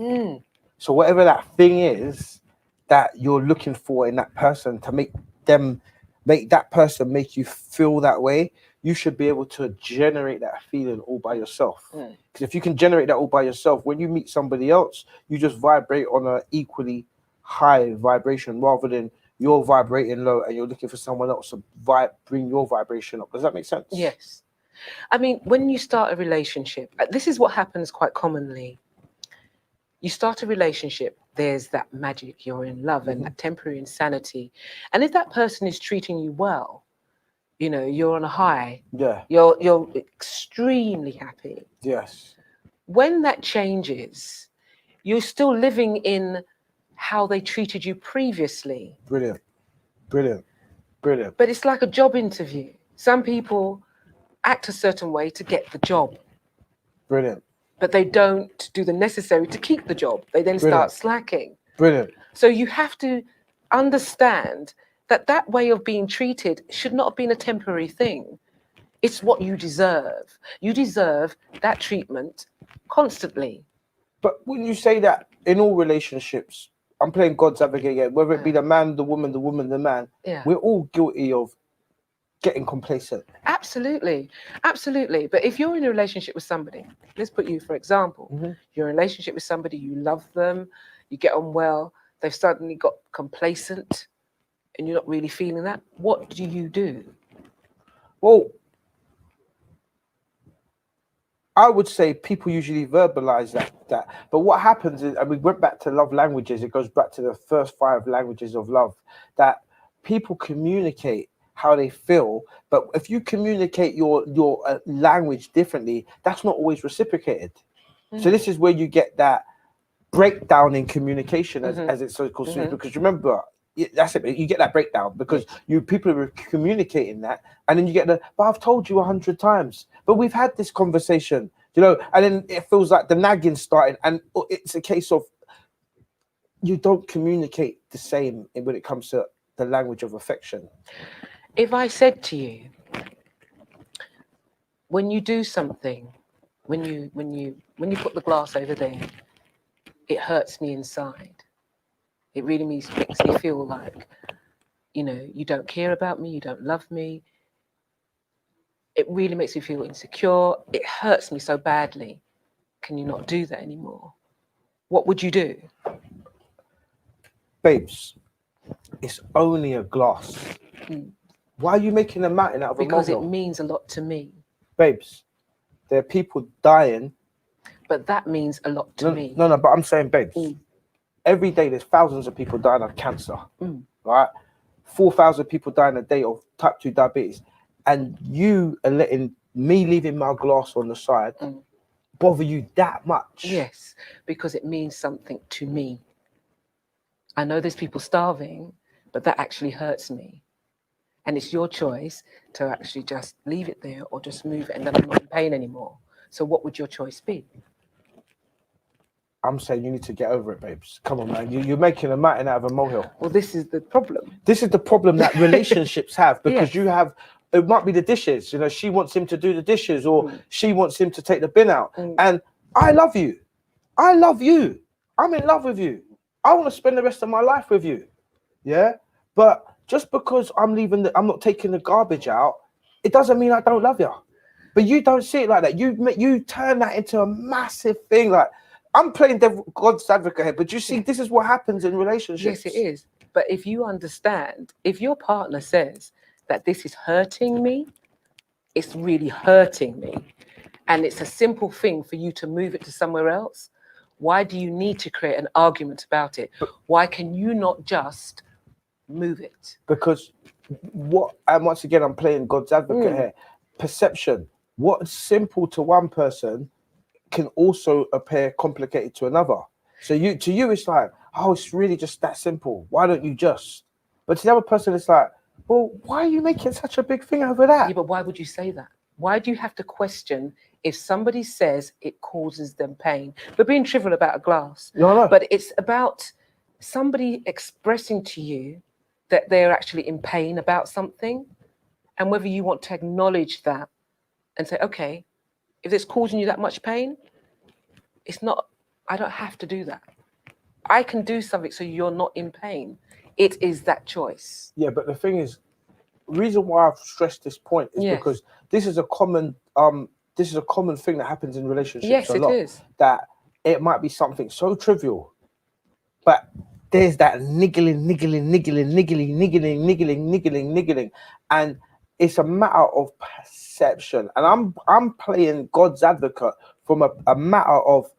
So whatever that thing is that you're looking for in that person to make that person make you feel that way, you should be able to generate that feeling all by yourself. Mm. Because if you can generate that all by yourself, when you meet somebody else, you just vibrate on an equally high vibration rather than you're vibrating low and you're looking for someone else to bring your vibration up. Does that make sense? Yes. I mean, when you start a relationship, this is what happens quite commonly. You start a relationship, there's that magic, you're in love and that temporary insanity. And if that person is treating you well, you know, you're on a high, Yeah. you're extremely happy. Yes. When that changes, you're still living in how they treated you previously. Brilliant. Brilliant. Brilliant. But it's like a job interview. Some people act a certain way to get the job, Brilliant. but they don't do the necessary to keep the job. They then Brilliant. start slacking. Brilliant. So you have to understand that that way of being treated should not have been a temporary thing. It's what you deserve. You deserve that treatment constantly. But when you say that in all relationships, I'm playing God's advocate again, whether it be the man, the woman, the man, Yeah. we're all guilty of getting complacent. Absolutely. Absolutely. But if you're in a relationship with somebody, let's put you, for example, you're in a relationship with somebody, you love them, you get on well, they've suddenly got complacent and you're not really feeling that. What do you do? Well, I would say people usually verbalize that. But what happens is, and we went back to love languages, it goes back to the first 5 languages of love, that people communicate how they feel, but if you communicate your language differently, that's not always reciprocated. So this is where you get that breakdown in communication, as it's so called, because remember, that's it, you get that breakdown because people are communicating that, and then you get but I've told you 100 times, but we've had this conversation, you know, and then it feels like the nagging starting, and it's a case of you don't communicate the same when it comes to the language of affection. If I said to you, when you do something, when you put the glass over there, it hurts me inside. It really makes me feel like, you know, you don't care about me, you don't love me. It really makes me feel insecure. It hurts me so badly. Can you not do that anymore? What would you do? Babes, it's only a glass. Why are you making a mountain out of Because a molehill? it means a lot to me. Babes, there are people dying. But that means a lot to me. No, but I'm saying, babes, every day there's thousands of people dying of cancer, right? 4,000 people dying a day of type 2 diabetes. And you are letting me leaving my glass on the side bother you that much? Yes, because it means something to me. I know there's people starving, but that actually hurts me. And it's your choice to actually just leave it there or just move it and then I'm not in pain anymore. So what would your choice be? I'm saying you need to get over it, babes. Come on, man. You're making a mountain out of a molehill. Well, this is the problem. This is the problem that relationships have, because you have, it might be the dishes. You know, she wants him to do the dishes, or she wants him to take the bin out. And I love you. I love you. I'm in love with you. I want to spend the rest of my life with you. Yeah. But just because I'm not taking the garbage out, it doesn't mean I don't love you. But you don't see it like that. You turn that into a massive thing. Like, I'm playing God's advocate here, but you see, this is what happens in relationships. Yes, it is. But if you understand, if your partner says that this is hurting me, it's really hurting me, and it's a simple thing for you to move it to somewhere else, why do you need to create an argument about it? Why can you not just move it? Because and once again, I'm playing God's advocate here. Perception. What's simple to one person can also appear complicated to another. So to you, it's like, oh, it's really just that simple. Why don't you just? But to the other person, it's like, well, why are you making such a big thing over that? Yeah, but why would you say that? Why do you have to question if somebody says it causes them pain? We're being trivial about a glass. No. But it's about somebody expressing to you that they're actually in pain about something, and whether you want to acknowledge that and say, okay, if it's causing you that much pain, it's not, I don't have to do that. I can do something so you're not in pain. It is that choice. Yeah, but the thing is, the reason why I've stressed this point is because this is a common thing that happens in relationships Yes, a it lot. is. That it might be something so trivial, but there's that niggling, and it's a matter of perception. And I'm playing God's advocate from a matter of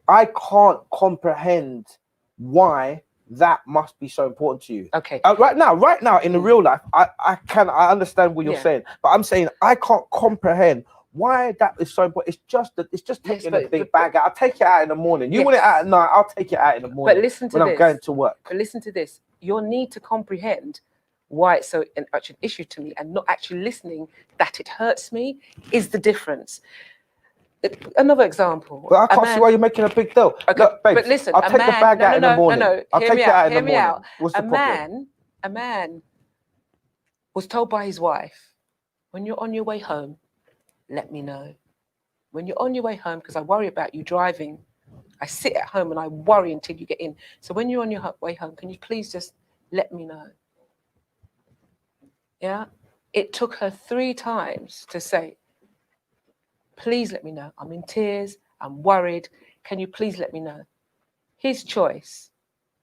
I can't comprehend why that must be so important to you. Okay. Right now in the real life, I understand what you're Yeah. saying, but I'm saying I can't comprehend why that is so important. It's just Yes, taking a but- big but- bag out. I'll take it out in the morning. You Yes. want it out at night, I'll take it out in the morning. But listen to when this. I'm going to work. But listen to this. Your need to comprehend why it's so much an issue to me and not actually listening that it hurts me is the difference. Another example. But I a can't man- see why you're making a big deal. Okay, Look, babes, but listen, I'll a take the man- bag no, out in the no, morning. no, I'll hear take me it out, out in the hear me morning. out. What's the A problem? man was told by his wife, when you're on your way home, let me know. When you're on your way home, because I worry about you driving, I sit at home and I worry until you get in. So when you're on your way home, can you please just let me know? Yeah. It took her 3 times to say, please let me know. I'm in tears. I'm worried. Can you please let me know? His choice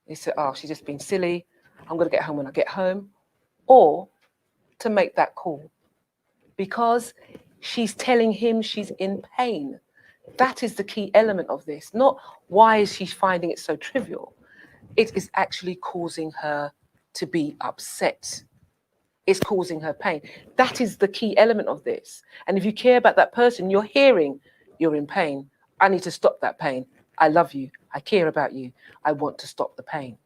is to, oh, she's just being silly. I'm going to get home when I get home. Or to make that call. Because she's telling him she's in pain. That is the key element of this. Not why is she finding it so trivial. It is actually causing her to be upset. It's causing her pain. That is the key element of this. And if you care about that person, you're hearing you're in pain. I need to stop that pain. I love you. I care about you. I want to stop the pain.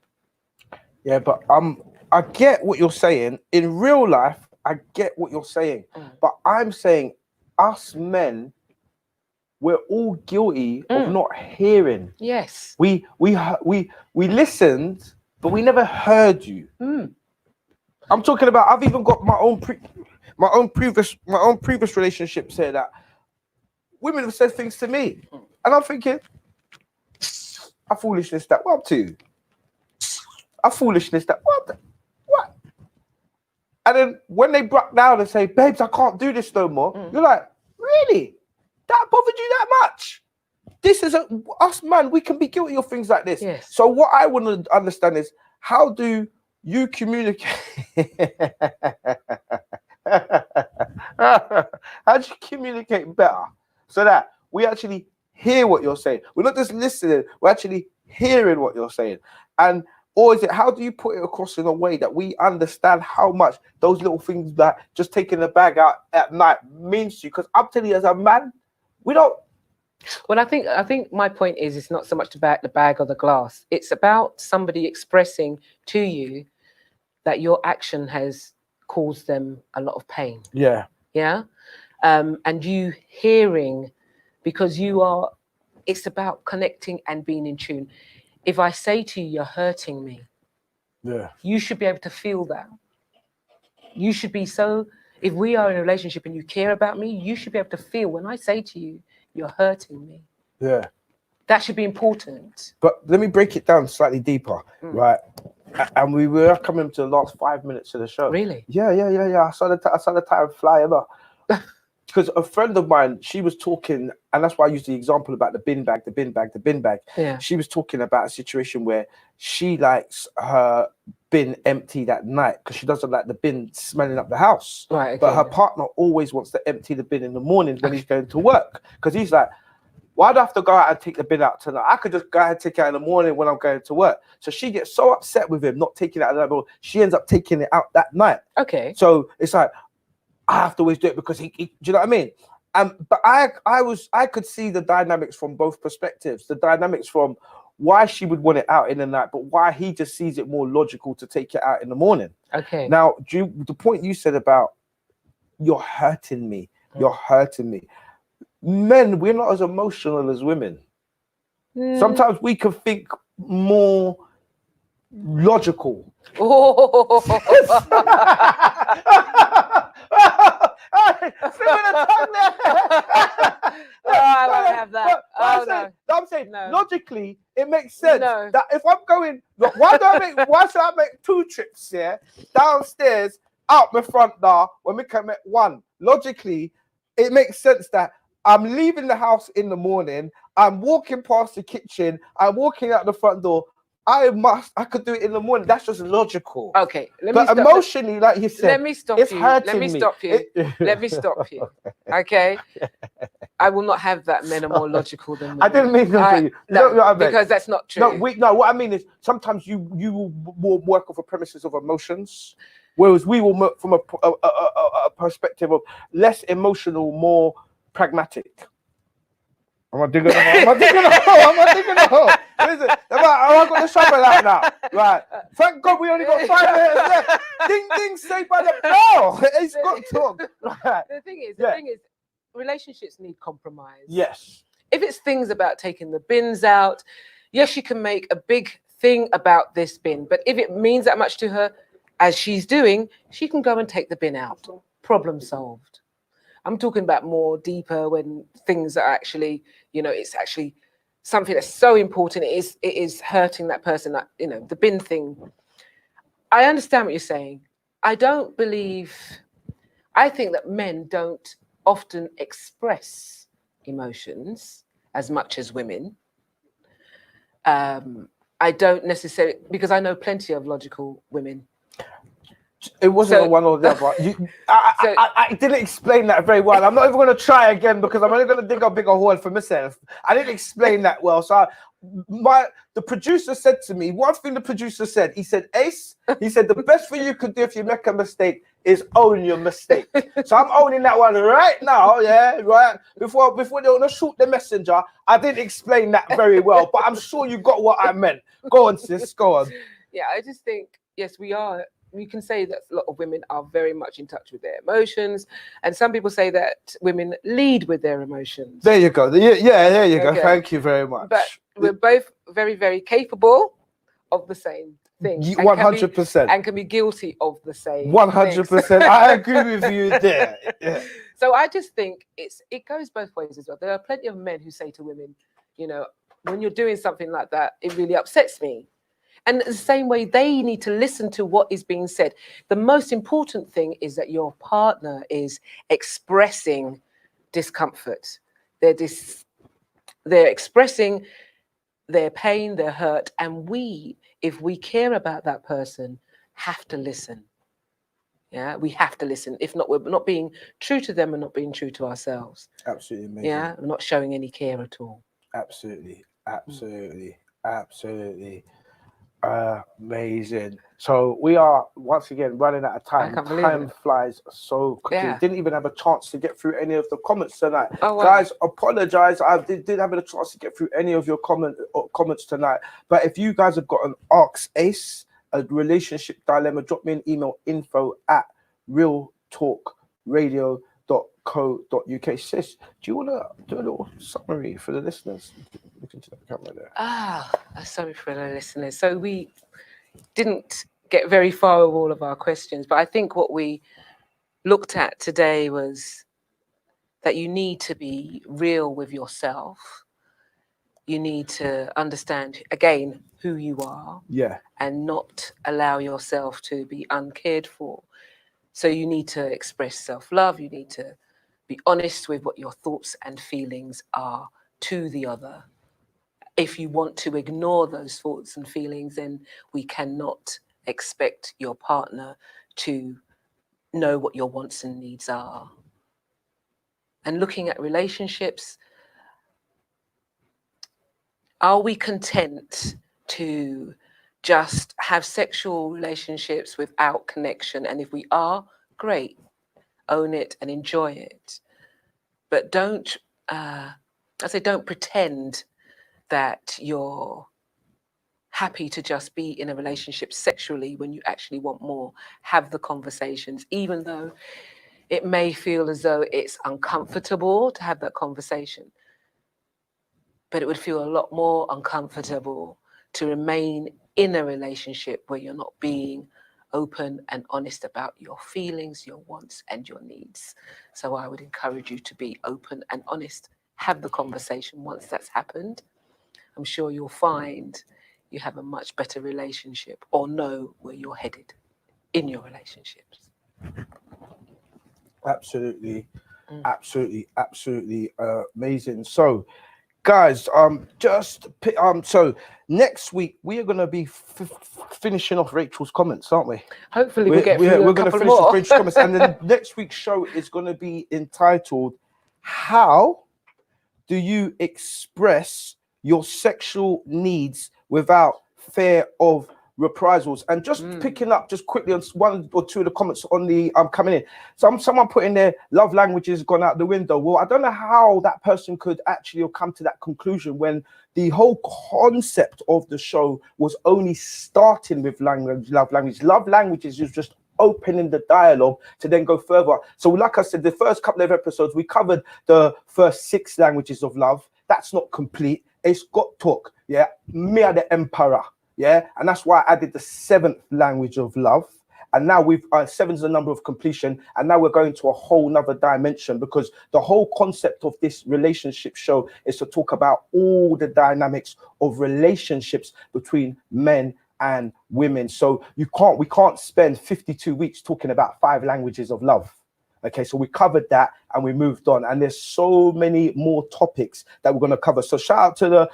Yeah, but I get what you're saying. In real life, I get what you're saying. But I'm saying us men, we're all guilty of not hearing. Yes. We listened, but we never heard you. I'm talking about. I've even got my own previous relationships here that women have said things to me, and I'm thinking, a foolishness that what up to? A foolishness that what? And then when they broke down and say, "Babes, I can't do this no more," you're like, "Really? That bothered you that much?" This is us, man. We can be guilty of things like this. Yes. So what I want to understand is how do you communicate? How do you communicate better so that we actually hear what you're saying? We're not just listening; we're actually hearing what you're saying. And or is it how do you put it across in a way that we understand how much those little things that just taking the bag out at night means to you? Because I'm telling you, as a man, we don't. Well, I think my point is it's not so much about the bag or the glass. It's about somebody expressing to you that your action has caused them a lot of pain. Yeah. Yeah. And you hearing, because it's about connecting and being in tune. If I say to you, you're hurting me, Yeah. you should be able to feel that. You should be if we are in a relationship and you care about me, you should be able to feel when I say to you, you're hurting me. Yeah. That should be important. But let me break it down slightly deeper, right? And we were coming to the last 5 minutes of the show. Really? Yeah. I saw the time flying up. Because a friend of mine, she was talking, and that's why I used the example about the bin bag. Yeah. She was talking about a situation where she likes her bin emptied at night because she doesn't like the bin smelling up the house. Right. Okay. But her partner always wants to empty the bin in the mornings when he's going to work. Because he's like, why do I have to go out and take the bin out tonight? I could just go out and take it out in the morning when I'm going to work. So she gets so upset with him not taking it out at night, but she ends up taking it out that night. Okay. So it's like, I have to always do it because he do you know what I mean? But I could see the dynamics from both perspectives. The dynamics from why she would want it out in the night, but why he just sees it more logical to take it out in the morning. Okay. Now, the point you said about you're hurting me, Men, we're not as emotional as women. Sometimes we can think more logical. Oh. I won't have that. I'm saying No. logically, it makes sense No. that if I'm going, look, why should I make 2 trips here downstairs, out my front door when we can make 1? Logically, it makes sense that I'm leaving the house in the morning, I'm walking past the kitchen, I'm walking out the front door. I could do it in the morning. That's just logical. Okay, But emotionally, like you said, let me stop it's you. hurting Let me me. stop you. Let me stop you. Okay, I will not have that men are more logical than women. I didn't mean that to you. No, What I meant. because that's not true. No, what I mean is sometimes you will work off the premises of emotions, whereas we will work from a perspective of less emotional, more pragmatic. Am I digging a hole? Listen, I got the shovel out now. Right. Thank God we only got 5 minutes left. Ding ding, saved by the bell. It's got talk. Right. The thing is, relationships need compromise. Yes. If it's things about taking the bins out, yes, you can make a big thing about this bin. But if it means that much to her, as she's doing, she can go and take the bin out. Problem solved. I'm talking about more deeper when things are actually, it's actually something that's so important. It is hurting that person. That, the bin thing. I understand what you're saying. I think that men don't often express emotions as much as women. I don't necessarily, because I know plenty of logical women. It wasn't a one or the other. I didn't explain that very well. I'm not even going to try again because I'm only going to dig a bigger hole for myself. I didn't explain that well. So the producer said to me, one thing the producer said, he said, Ace, he said, the best thing you could do if you make a mistake is own your mistake. So I'm owning that one right now, yeah, right? Before they want to shoot the messenger, I didn't explain that very well, but I'm sure you got what I meant. Go on, sis, go on. Yeah, I just think, yes, we are. We can say that a lot of women are very much in touch with their emotions, and some people say that women lead with their emotions. There you go. Yeah, there you go. Thank you very much. But we're both very, very capable of the same thing. 100%. And can be guilty of the same. 100%. I agree with you there. Yeah. So I just think it goes both ways as well. There are plenty of men who say to women, when you're doing something like that, it really upsets me. And the same way, they need to listen to what is being said. The most important thing is that your partner is expressing discomfort. They're expressing their pain, their hurt. And we, if we care about that person, have to listen. Yeah, we have to listen. If not, we're not being true to them and not being true to ourselves. Absolutely amazing. Yeah, we're not showing any care at all. Absolutely. Amazing. So we are once again running out of time. Time flies so quickly. Yeah. Didn't even have a chance to get through any of the comments tonight. Oh, wow. Guys, apologize. I didn't have a chance to get through any of your comments tonight. But if you guys have got an Ask Ace, a relationship dilemma, drop me an email, info@realtalkradio.co.uk. Sis, do you want to do a little summary for the listeners? Look into the camera there. Sorry for the listeners. So we didn't get very far with all of our questions, but I think what we looked at today was that you need to be real with yourself. You need to understand, again, who you are. Yeah. And not allow yourself to be uncared for. So you need to express self-love. You need to be honest with what your thoughts and feelings are to the other. If you want to ignore those thoughts and feelings, then we cannot expect your partner to know what your wants and needs are. And looking at relationships, are we content to just have sexual relationships without connection? And if we are, great, own it and enjoy it. But don't pretend that you're happy to just be in a relationship sexually when you actually want more. Have the conversations, even though it may feel as though it's uncomfortable to have that conversation. But it would feel a lot more uncomfortable to remain in a relationship where you're not being open and honest about your feelings, your wants, and your needs. So I would encourage you to be open and honest. Have the conversation. Once that's happened, I'm sure you'll find you have a much better relationship or know where you're headed in your relationships. Absolutely. Absolutely, absolutely amazing. So, guys, so next week we are going to be finishing off Rachel's comments, aren't we? Hopefully we'll get through we're a going to couple finish more. Rachel's comments, and then next week's show is going to be entitled "How Do You Express Your Sexual Needs Without Fear of Reprisals?" And just picking up just quickly on one or two of the comments on the coming in. Someone put in there, love languages gone out the window. Well, I don't know how that person could actually come to that conclusion when the whole concept of the show was only starting with love language. Love languages is just opening the dialogue to then go further. So like I said, the first couple of episodes we covered the first 6 languages of love. That's not complete. It's got talk, yeah, me are the emperor, yeah, and that's why I added the 7th language of love. And now we've 7 is the number of completion, and now we're going to a whole nother dimension, because the whole concept of this relationship show is to talk about all the dynamics of relationships between men and women. So we can't spend 52 weeks talking about 5 languages of love. Okay, so we covered that and we moved on, and there's so many more topics that we're going to cover. So shout out to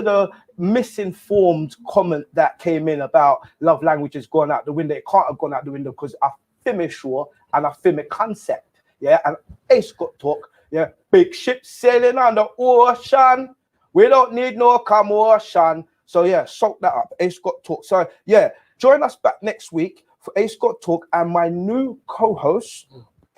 the misinformed comment that came in about love languages going out the window. It can't have gone out the window because I feel sure and I feel a concept. Yeah, and Ace got talk. Yeah, big ships sailing on the ocean. We don't need no commotion. So yeah, soak that up. Ace got talk. So yeah, join us back next week for Ace got talk and my new co-host,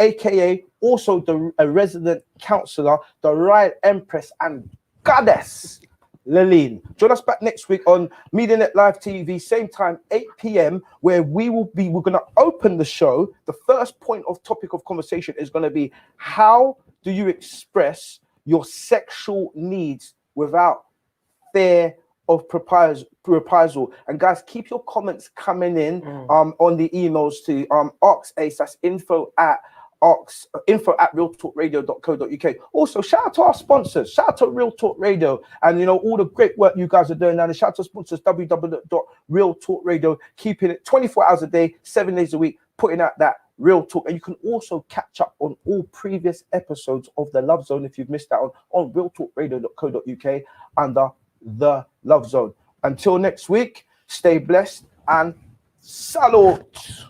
aka also a resident counselor, the Royal Empress and Goddess, Laline. Join us back next week on MediaNet Live TV, same time, 8 p.m, where we're going to open the show. The first point of topic of conversation is going to be, how do you express your sexual needs without fear of reprisal? And guys, keep your comments coming in on the emails to OxAce, that's info@realtalkradio.co.uk. Also, shout out to our sponsors. Shout out to Real Talk Radio, and all the great work you guys are doing now. And shout out to sponsors, www.realtalkradio, keeping it 24 hours a day, 7 days a week, putting out that real talk. And you can also catch up on all previous episodes of the Love Zone if you've missed out on realtalkradio.co.uk under the Love Zone. Until next week, stay blessed and salute.